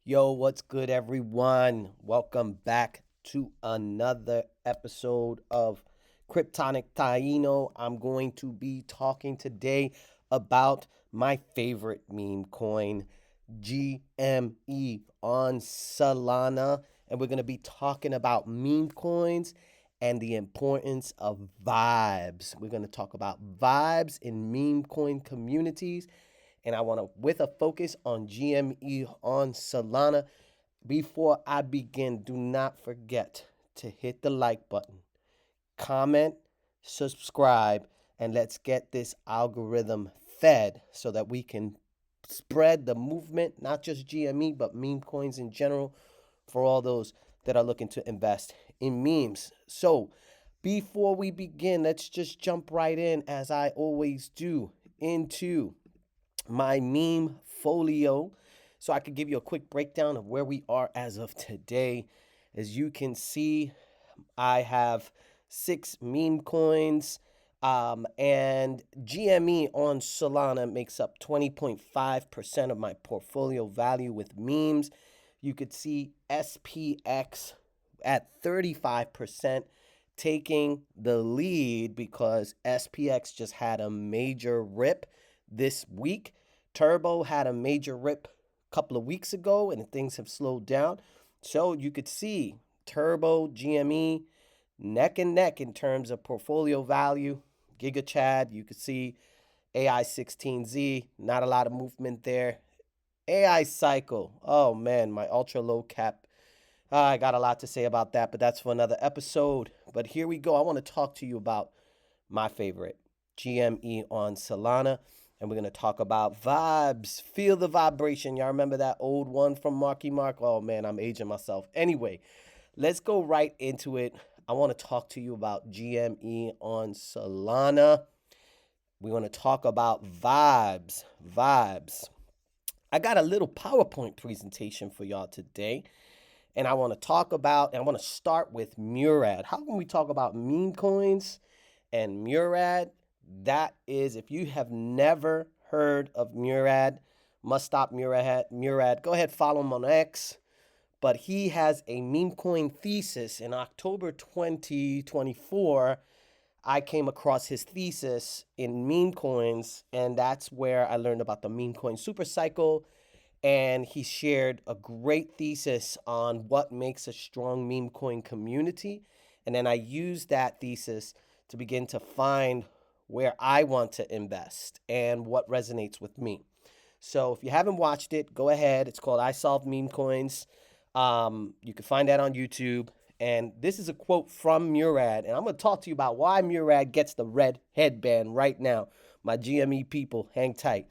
Yo, what's good, everyone? Welcome back to another episode of Kryptonic Taino. I'm going to be talking today about my favorite meme coin, GME on Solana. And we're going to be talking about meme coins and the importance of vibes. We're going to talk about vibes in meme coin communities, and I want to, with a focus on GME on Solana. Before I begin, do not forget to hit the like button, comment, subscribe, and let's get this algorithm fed so that we can spread the movement, not just GME, but meme coins in general, for all those that are looking to invest in memes. So, before we begin, let's just jump right in, as I always do, into my meme folio so I could give you a quick breakdown of where we are as of today. As you can see, I have 6 meme coins, and GME on Solana makes up 20.5% of my portfolio value with memes. You could see SPX at 35%, taking the lead because SPX just had a major rip this week. Turbo had a major rip a couple of weeks ago, and things have slowed down. So you could see Turbo, GME, neck and neck in terms of portfolio value. Giga Chad, you could see AI16Z, not a lot of movement there. AI Cycle, oh man, my ultra low cap. I got a lot to say about that, but that's for another episode. But here we go. I want to talk to you about my favorite, GME on Solana. And we're going to talk about vibes. Feel the vibration. Y'all remember that old one from Marky Mark? Oh, man, I'm aging myself. Anyway, let's go right into it. I want to talk to you about GME on Solana. We want to talk about vibes. Vibes. I got a little PowerPoint presentation for y'all today. And I want to talk about, and I want to start with Murad. How can we talk about meme coins and Murad? That is, if you have never heard of Murad, must stop Murad. Go ahead, follow him on X. But he has a meme coin thesis. In October 2024, I came across his thesis in meme coins, and that's where I learned about the meme coin super cycle. And he shared a great thesis on what makes a strong meme coin community. And then I used that thesis to begin to find where I want to invest and what resonates with me. So if you haven't watched it, go ahead. It's called I Solved Meme Coins. You can find that on YouTube. And this is a quote from Murad. And I'm going to talk to you about why Murad gets the red headband right now. My GME people, hang tight.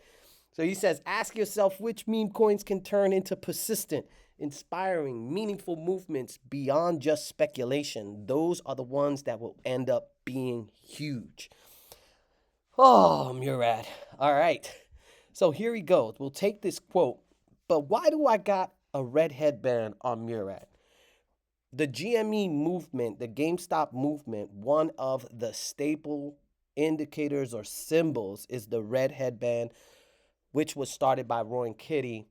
So he says, ask yourself which meme coins can turn into persistent, inspiring, meaningful movements beyond just speculation. Those are the ones that will end up being huge. Oh, Murad. All right. So here he goes. We'll take this quote. But why do I got a red headband on Murad? The GME movement, the GameStop movement, one of the staple indicators or symbols is the red headband, which was started by Roy and Kitty.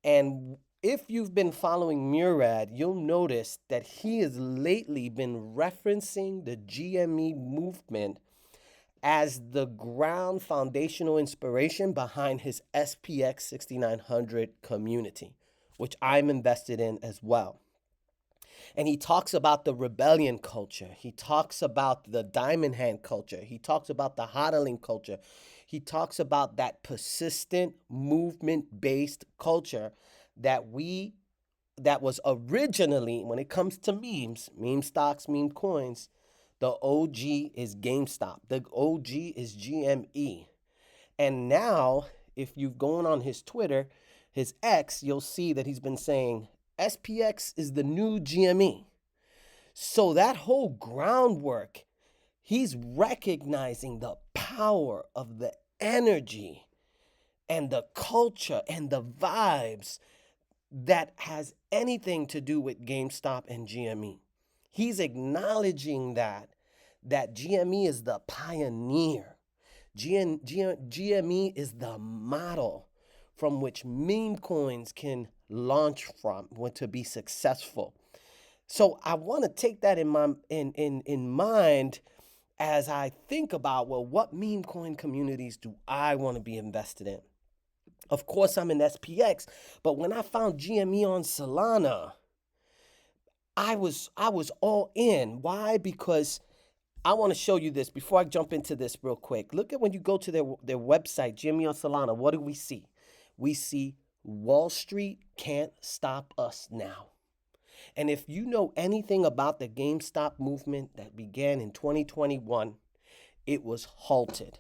And if you've been following Murad, you'll notice that he has lately been referencing the GME movement as the ground foundational inspiration behind his SPX 6900 community, which I'm invested in as well. And he talks about the rebellion culture. He talks about the diamond hand culture. He talks about the hodling culture. He talks about that persistent movement-based culture that was originally, when it comes to memes, meme stocks, meme coins, the OG is GameStop. The OG is GME. And now, if you've gone on his Twitter, his X, you'll see that he's been saying SPX is the new GME. So that whole groundwork, he's recognizing the power of the energy and the culture and the vibes that has anything to do with GameStop and GME. He's acknowledging that GME is the pioneer. GME is the model from which meme coins can launch from when to be successful. So I want to take that in mind as I think about, well, what meme coin communities do I want to be invested in? Of course, I'm in SPX, but when I found GME on Solana, I was all in. Why? Because I want to show you this before I jump into this real quick. Look at when you go to their website, GME on Solana. What do we see? We see Wall Street can't stop us now. And if you know anything about the GameStop movement that began in 2021, it was halted.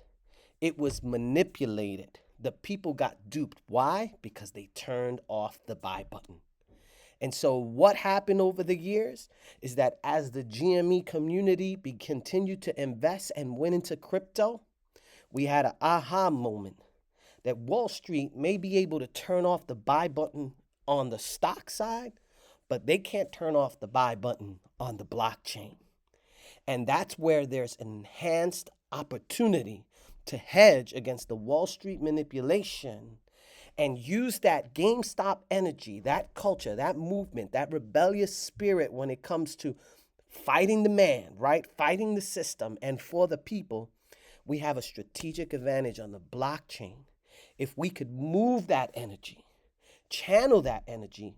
It was manipulated. The people got duped. Why? Because they turned off the buy button. And so what happened over the years is that as the GME community continued to invest and went into crypto, we had an aha moment that Wall Street may be able to turn off the buy button on the stock side, but they can't turn off the buy button on the blockchain. And that's where there's enhanced opportunity to hedge against the Wall Street manipulation and use that GameStop energy, that culture, that movement, that rebellious spirit when it comes to fighting the man, right? Fighting the system and for the people. We have a strategic advantage on the blockchain if we could move that energy, channel that energy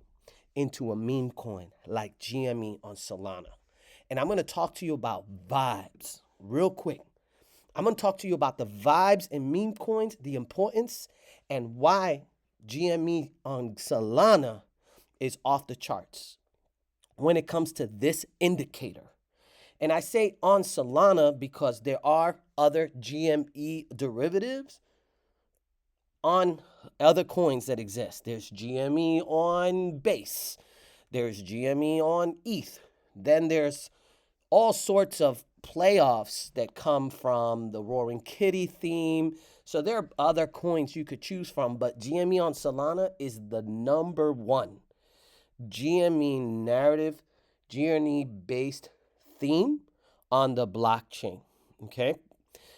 into a meme coin like GME on Solana. And I'm going to talk to you about vibes real quick. I'm going to talk to you about the vibes in meme coins, the importance, and why GME on Solana is off the charts when it comes to this indicator. And I say on Solana because there are other GME derivatives on other coins that exist. There's GME on Base. There's GME on ETH. Then there's all sorts of playoffs that come from the Roaring Kitty theme. So there are other coins you could choose from, but GME on Solana is the number one GME narrative, GME-based theme on the blockchain, okay?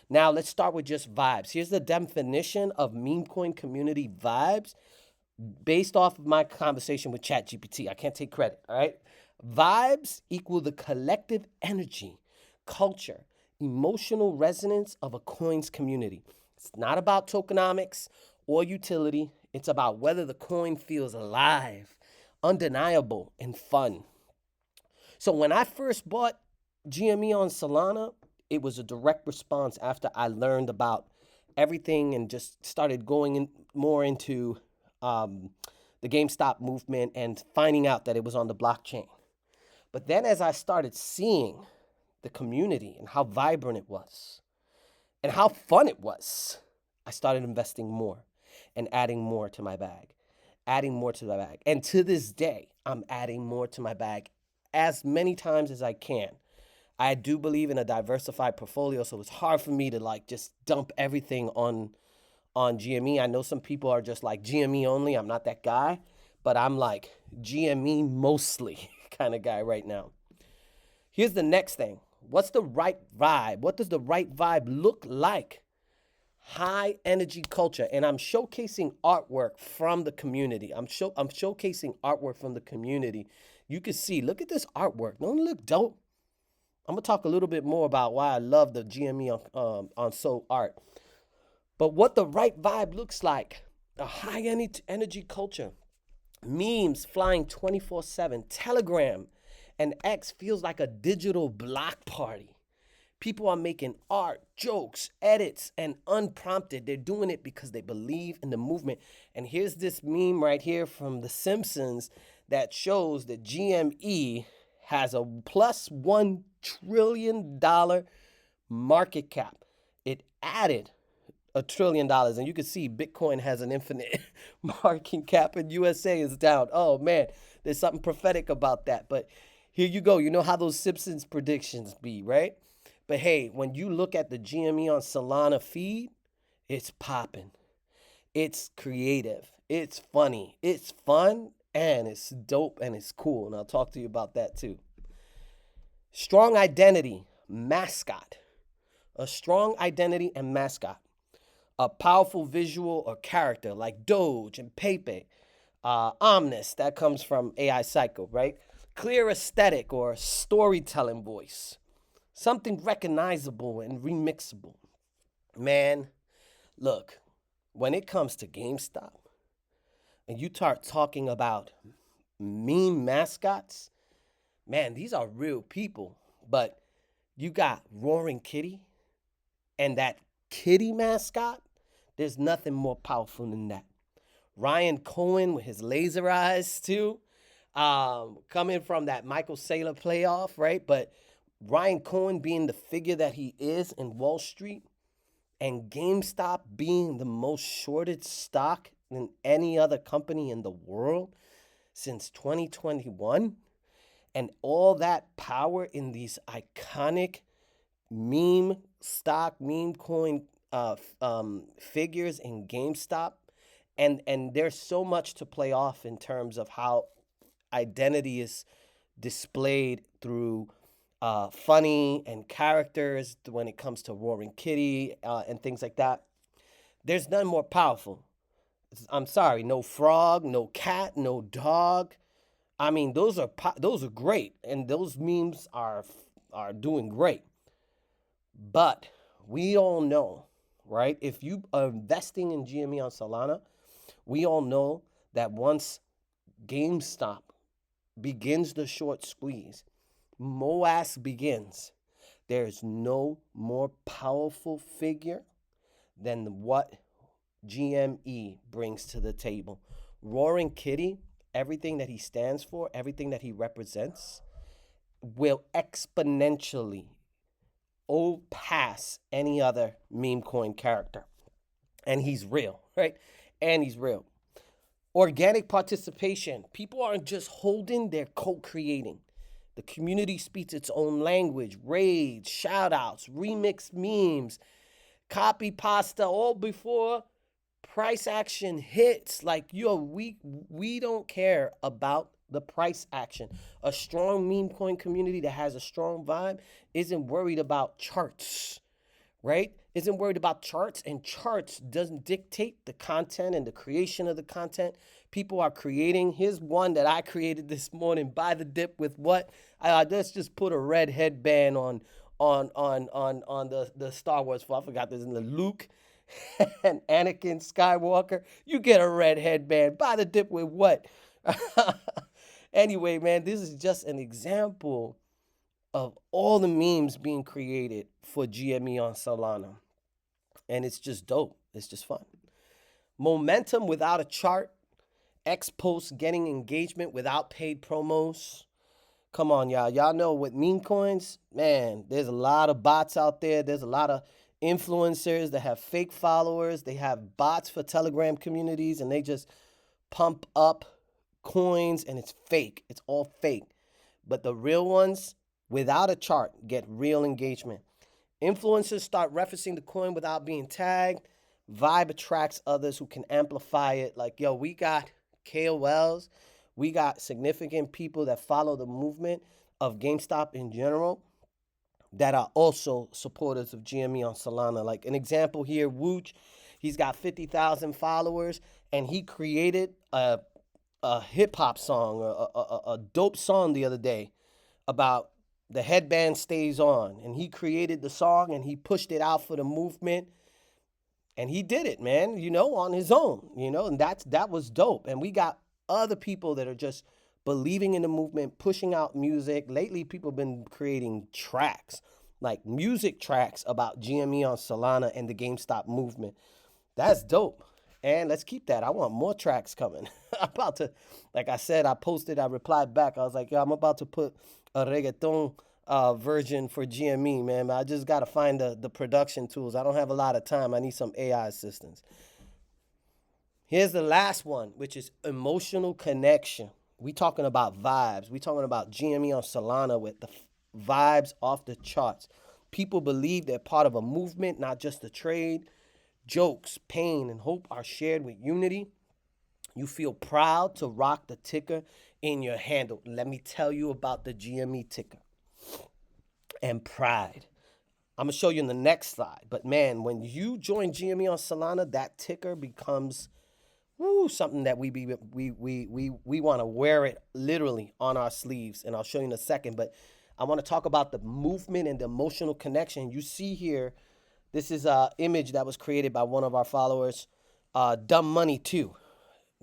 Now let's start with just vibes. Here's the definition of meme coin community vibes based off of my conversation with ChatGPT. I can't take credit, all right? Vibes equal the collective energy, culture, emotional resonance of a coin's community. It's not about tokenomics or utility. It's about whether the coin feels alive, undeniable, and fun. So when I first bought GME on Solana, it was a direct response after I learned about everything and just started going in more into the GameStop movement and finding out that it was on the blockchain. But then as I started seeing the community and how vibrant it was and how fun it was, I started investing more and adding more to my bag, And to this day, I'm adding more to my bag as many times as I can. I do believe in a diversified portfolio, so it's hard for me to like just dump everything on GME. I know some people are just like GME only. I'm not that guy, but I'm like GME mostly kind of guy right now. Here's the next thing. What's the right vibe? What does the right vibe look like? High energy culture. And I'm showcasing artwork from the community. I'm showcasing artwork from the community. You can see, look at this artwork. Don't it look dope? I'm going to talk a little bit more about why I love the GME on Soul Art. But what the right vibe looks like, a high energy culture, memes flying 24/7, Telegram and X feels like a digital block party. People are making art, jokes, edits, and unprompted. They're doing it because they believe in the movement. And here's this meme right here from The Simpsons that shows that GME has a plus $1 trillion market cap. It added $1 trillion, and you can see Bitcoin has an infinite market cap and USA is down. Oh man, there's something prophetic about that. But here you go. You know how those Simpsons predictions be, right? But hey, when you look at the GME on Solana feed, it's popping. It's creative. It's funny. It's fun, and it's dope, and it's cool. And I'll talk to you about that too. Strong identity, Mascot. A strong identity and Mascot. a powerful visual or character like Doge and Pepe, Omnis, that comes from AI Psycho, right? Clear aesthetic or storytelling voice, something recognizable and remixable. Man, look, when it comes to GameStop and you start talking about meme mascots, man, these are real people. But you got Roaring Kitty and that kitty mascot, there's nothing more powerful than that. Ryan Cohen with his laser eyes too, coming from that Michael Saylor playoff, right? But Ryan Cohen being the figure that he is in Wall Street, and GameStop being the most shorted stock than any other company in the world since 2021, and all that power in these iconic meme stock, meme coin figures in GameStop. And there's so much to play off in terms of how identity is displayed through funny and characters when it comes to Roaring Kitty and things like that. There's none more powerful. I'm sorry, no frog, no cat, no dog. I mean, those are great, and those memes are doing great. But we all know, right? If you are investing in GME on Solana, we all know that once GameStop begins the short squeeze, MOAS begins. There's no more powerful figure than what GME brings to the table. Roaring Kitty, everything that he stands for, everything that he represents, will exponentially pass any other meme coin character. And he's real, right? And he's real. Organic participation. People aren't just holding, they're co-creating. The community speaks its own language, raids, shout outs, remix memes, copy pasta, all before price action hits. Like, yo, we don't care about the price action. A strong meme coin community that has a strong vibe isn't worried about charts, right? Isn't worried about charts, and charts doesn't dictate the content and the creation of the content. People are creating. Here's one that I created this morning. Buy the dip with what? Let's just put a red headband on the Star Wars. I forgot this in the Luke and Anakin Skywalker. You get a red headband. Buy the dip with what? Anyway, man, this is just an example of all the memes being created for GME on Solana. And it's just dope. It's just fun. Momentum without a chart. X posts getting engagement without paid promos. Come on, y'all. Y'all know with meme coins, man, there's a lot of bots out there. There's a lot of influencers that have fake followers. They have bots for Telegram communities, and they just pump up coins, and it's fake. It's all fake. But the real ones, without a chart, get real engagement. Influencers start referencing the coin without being tagged. Vibe attracts others who can amplify it. Like, yo, we got KOLs. We got significant people that follow the movement of GameStop in general that are also supporters of GME on Solana. Like an example here, Wooch, he's got 50,000 followers, and he created a hip hop song, a dope song the other day about the headband stays on. And he created the song and he pushed it out for the movement. And he did it, man, on his own, and that was dope. And we got other people that are just believing in the movement, pushing out music. Lately, people have been creating tracks, like music tracks about GME on Solana and the GameStop movement. That's dope. And let's keep that. I want more tracks coming. I'm about to, like I said, I replied back. I was like, yo, I'm about to put a reggaeton version for GME, man. I just got to find the production tools. I don't have a lot of time. I need some AI assistance. Here's the last one, which is emotional connection. We talking about vibes. We talking about GME on Solana with the vibes off the charts. People believe they're part of a movement, not just a trade. Jokes, pain, and hope are shared with unity. You feel proud to rock the ticker in your handle. Let me tell you about the GME ticker and pride. I'm gonna show you in the next slide. But man, when you join GME on Solana, that ticker becomes something that we want to wear it literally on our sleeves, and I'll show you in a second. But I want to talk about the movement and the emotional connection. You see here, this is a image that was created by one of our followers, Dumb Money 2.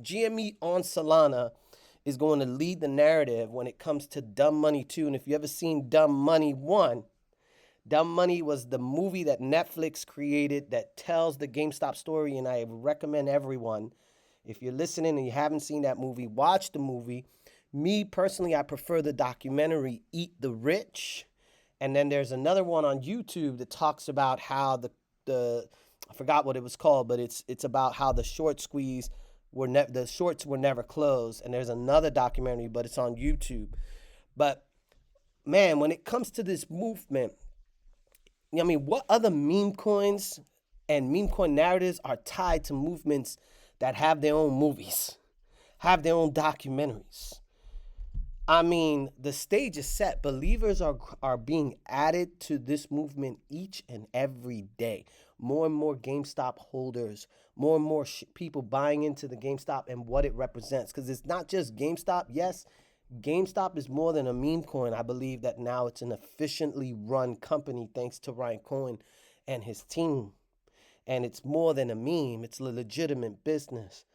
GME on Solana is going to lead the narrative when it comes to Dumb Money 2. And if you ever seen Dumb Money 1, Dumb Money was the movie that Netflix created that tells the GameStop story, and I recommend everyone, if you're listening and you haven't seen that movie, watch the movie. Me, personally, I prefer the documentary Eat the Rich. And then there's another one on YouTube that talks about how the I forgot what it was called, but it's about how the short squeeze the shorts were never closed. And there's another documentary, but it's on YouTube. But man, when it comes to this movement, I mean, what other meme coins and meme coin narratives are tied to movements that have their own movies, have their own documentaries? I mean, the stage is set. Believers are being added to this movement each and every day. More and more GameStop holders, more and more people buying into the GameStop and what it represents. Because it's not just GameStop. Yes, GameStop is more than a meme coin. I believe that now it's an efficiently run company thanks to Ryan Cohen and his team. And it's more than a meme. It's a legitimate business.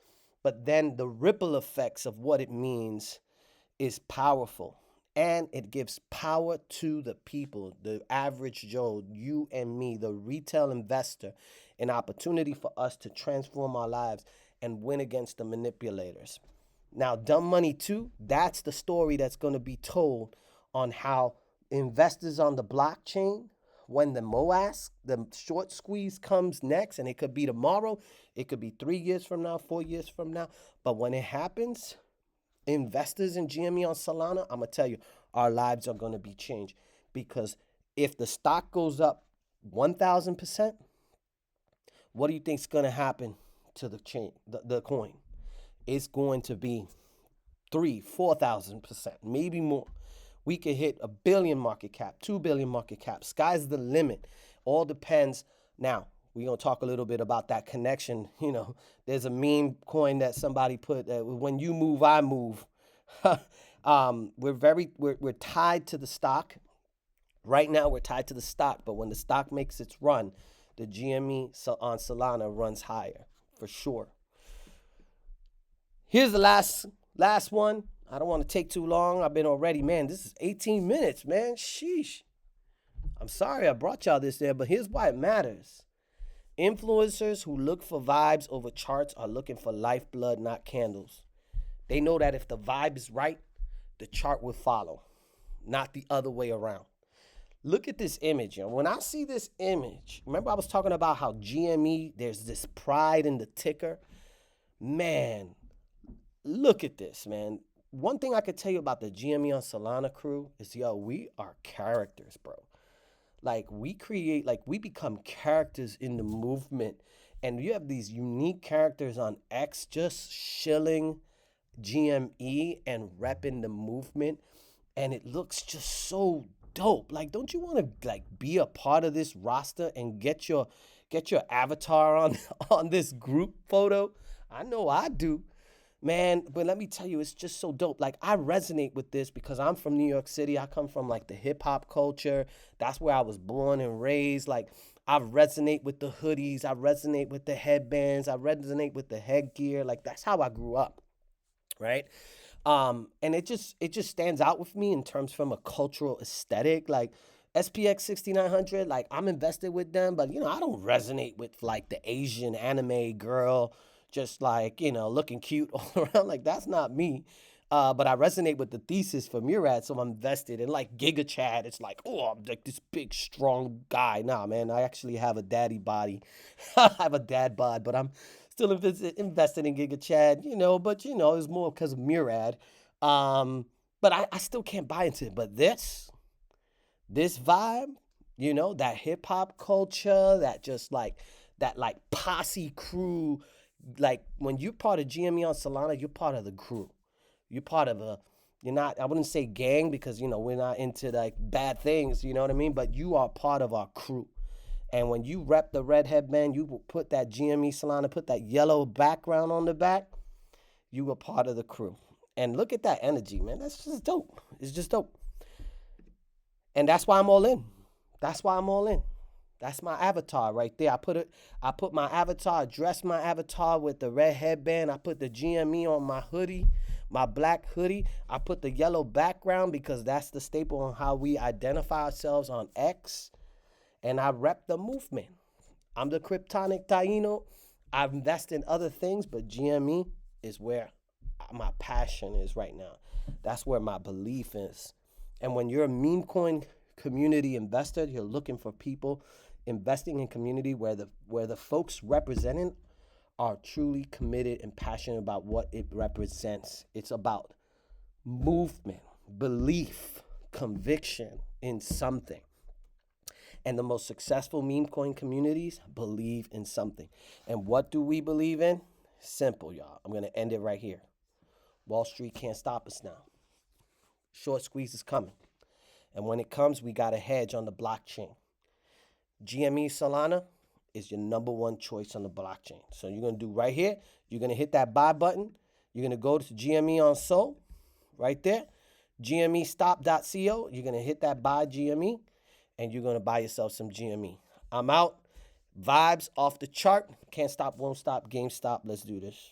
But then the ripple effects of what it means is powerful, and it gives power to the people, the average Joe, you and me, the retail investor, an opportunity for us to transform our lives and win against the manipulators. Now, Dumb Money 2, that's the story that's going to be told on how investors on the blockchain, when the MOAS, the short squeeze comes next, and it could be tomorrow, it could be 3 years from now, 4 years from now, but when it happens, investors in GME on Solana, I'm going to tell you, our lives are going to be changed. Because if the stock goes up 1,000%, what do you think is going to happen to the chain, the coin? It's going to be 4,000%, maybe more. We could hit 1 billion market cap, 2 billion market cap. Sky's the limit. All depends. Now, we're going to talk a little bit about that connection. You know, there's a meme coin that somebody put, when you move, I move. We're tied to the stock. Right now, we're tied to the stock. But when the stock makes its run, the GME on Solana runs higher, for sure. Here's the last one. I don't want to take too long. I've been already, man, this is 18 minutes, man. Sheesh. I'm sorry I brought y'all this there, but here's why it matters. Influencers who look for vibes over charts are looking for lifeblood, not candles. They know that if the vibe is right, the chart will follow, not the other way around. Look at this image. When I see this image, remember I was talking about how GME, there's this pride in the ticker. Man, look at this, man. One thing I could tell you about the GME on Solana crew is, we are characters, bro. Like, we become characters in the movement. And you have these unique characters on X just shilling GME and repping the movement. And it looks just so dope. Like, don't you want to, be a part of this roster and get your avatar on this group photo? I know I do. Man, but let me tell you, it's just so dope. Like, I resonate with this because I'm from New York City. I come from, the hip-hop culture. That's where I was born and raised. Like, I resonate with the hoodies. I resonate with the headbands. I resonate with the headgear. Like, that's how I grew up, right? And it just stands out with me in terms from a cultural aesthetic. Like, SPX 6900, I'm invested with them, but, I don't resonate with, the Asian anime girl just looking cute all around. That's not me. But I resonate with the thesis for Murad, so I'm invested. And Giga Chad, it's I'm this big, strong guy. Nah, man, I actually have a daddy body. I have a dad bod, but I'm still invested in Giga Chad, but, it's more because of Murad. But I still can't buy into it. But this vibe, that hip hop culture, that just that posse crew. When you're part of GME on Solana, you're part of the crew. You're part of You're not, I wouldn't say gang because, we're not into like bad things, you know what I mean? But you are part of our crew. And when you rep the red headband, you will put that GME Solana, put that yellow background on the back, you were part of the crew. And look at that energy, man. That's just dope. It's just dope. And that's why I'm all in. That's why I'm all in. That's my avatar right there. I put my avatar, dress my avatar with the red headband. I put the GME on my hoodie, my black hoodie. I put the yellow background because that's the staple on how we identify ourselves on X. And I rep the movement. I'm the Kryptonic Taino. I invest in other things, but GME is where my passion is right now. That's where my belief is. And when you're a meme coin community investor, you're looking for people investing in community where the folks representing are truly committed and passionate about what it represents. It's about movement, belief, conviction in something. And the most successful meme coin communities believe in something. And what do we believe in? Simple, y'all. I'm going to end it right here. Wall Street can't stop us now. Short squeeze is coming. And when it comes, we got a hedge on the blockchain. GME Solana is your number one choice on the blockchain. So you're going to do right here, you're going to hit that buy button. You're going to go to GME on Sol, right there. GMEstop.co. You're going to hit that buy GME, and you're going to buy yourself some GME. I'm out. Vibes off the chart. Can't stop, won't stop, GameStop. Let's do this.